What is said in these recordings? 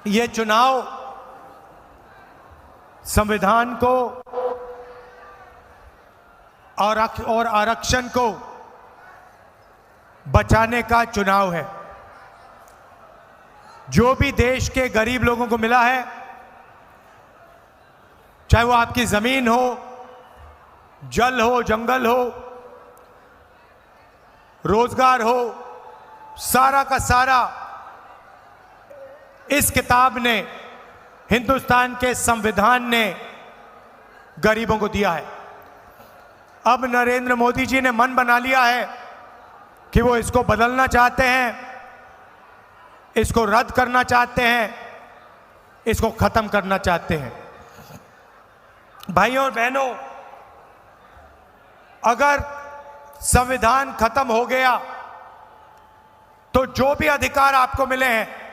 ये चुनाव संविधान को और आरक्षण को बचाने का चुनाव है। जो भी देश के गरीब लोगों को मिला है, चाहे वो आपकी जमीन हो, जल हो, जंगल हो, रोजगार हो, सारा का सारा इस किताब ने, हिंदुस्तान के संविधान ने गरीबों को दिया है। अब नरेंद्र मोदी जी ने मन बना लिया है कि वो इसको बदलना चाहते हैं, इसको रद्द करना चाहते हैं, इसको खत्म करना चाहते हैं। भाइयों और बहनों, अगर संविधान खत्म हो गया तो जो भी अधिकार आपको मिले हैं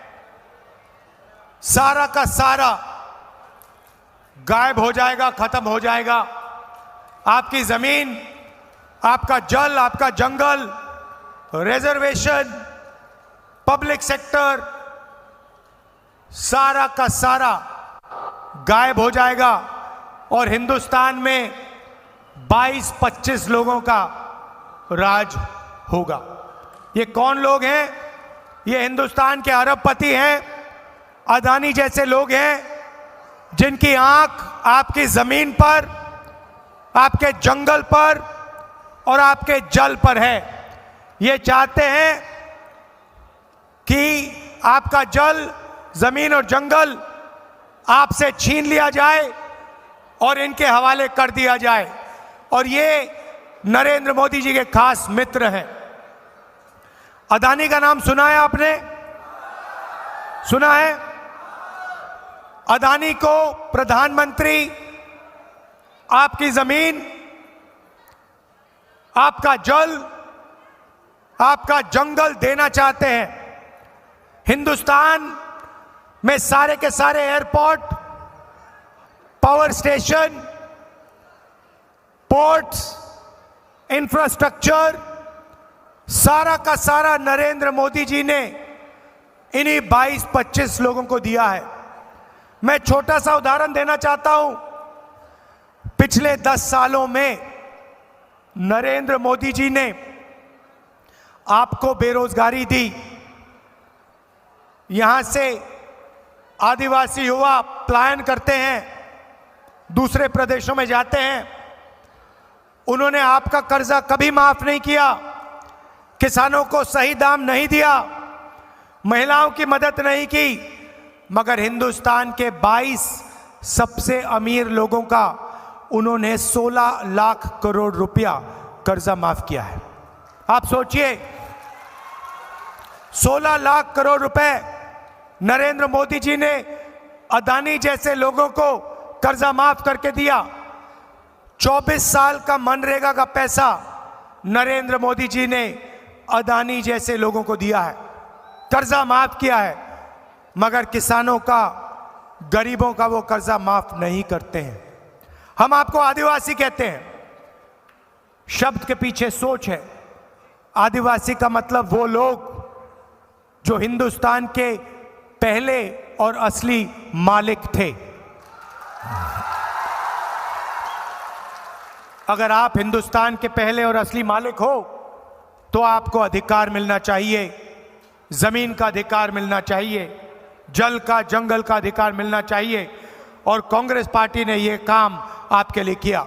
सारा का सारा गायब हो जाएगा, खत्म हो जाएगा। आपकी जमीन, आपका जल, आपका जंगल, रिजर्वेशन, पब्लिक सेक्टर, सारा का सारा गायब हो जाएगा और हिंदुस्तान में 22-25 लोगों का राज होगा। ये कौन लोग हैं? ये हिंदुस्तान के अरबपति हैं, अदानी जैसे लोग हैं जिनकी आंख आपकी जमीन पर, आपके जंगल पर और आपके जल पर है। ये चाहते हैं कि आपका जल, जमीन और जंगल आपसे छीन लिया जाए और इनके हवाले कर दिया जाए। और ये नरेंद्र मोदी जी के खास मित्र हैं। अदानी का नाम सुना है आपने? सुना है? अदानी को प्रधानमंत्री आपकी जमीन, आपका जल, आपका जंगल देना चाहते हैं। हिंदुस्तान में सारे के सारे airport, power station, ports, infrastructure, सारा का सारा नरेंद्र मोदी जी ने इन्हीं 22-25 लोगों को दिया है। मैं छोटा सा उदाहरण देना चाहता हूं। पिछले 10 सालों में नरेंद्र मोदी जी ने आपको बेरोजगारी दी। यहां से आदिवासी युवा पलायन करते हैं, दूसरे प्रदेशों में जाते हैं। उन्होंने आपका कर्जा कभी माफ नहीं किया, किसानों को सही दाम नहीं दिया, महिलाओं की मदद नहीं की, मगर हिंदुस्तान के 22 सबसे अमीर लोगों का उन्होंने 16 लाख करोड़ रुपया कर्जा माफ किया है। आप सोचिए, 16 लाख करोड़ रुपए नरेंद्र मोदी जी ने अदानी जैसे लोगों को कर्जा माफ करके दिया। 24 साल का मनरेगा का पैसा नरेंद्र मोदी जी ने अदानी जैसे लोगों को दिया है, कर्जा माफ किया है, मगर किसानों का, गरीबों का वो कर्जा माफ नहीं करते हैं। हम आपको आदिवासी कहते हैं, शब्द के पीछे सोच है। आदिवासी का मतलब वो लोग जो हिंदुस्तान के पहले और असली मालिक थे। अगर आप हिंदुस्तान के पहले और असली मालिक हो तो आपको अधिकार मिलना चाहिए, जमीन का अधिकार मिलना चाहिए, जल का, जंगल का अधिकार मिलना चाहिए। और कांग्रेस पार्टी ने यह काम आपके लिए किया।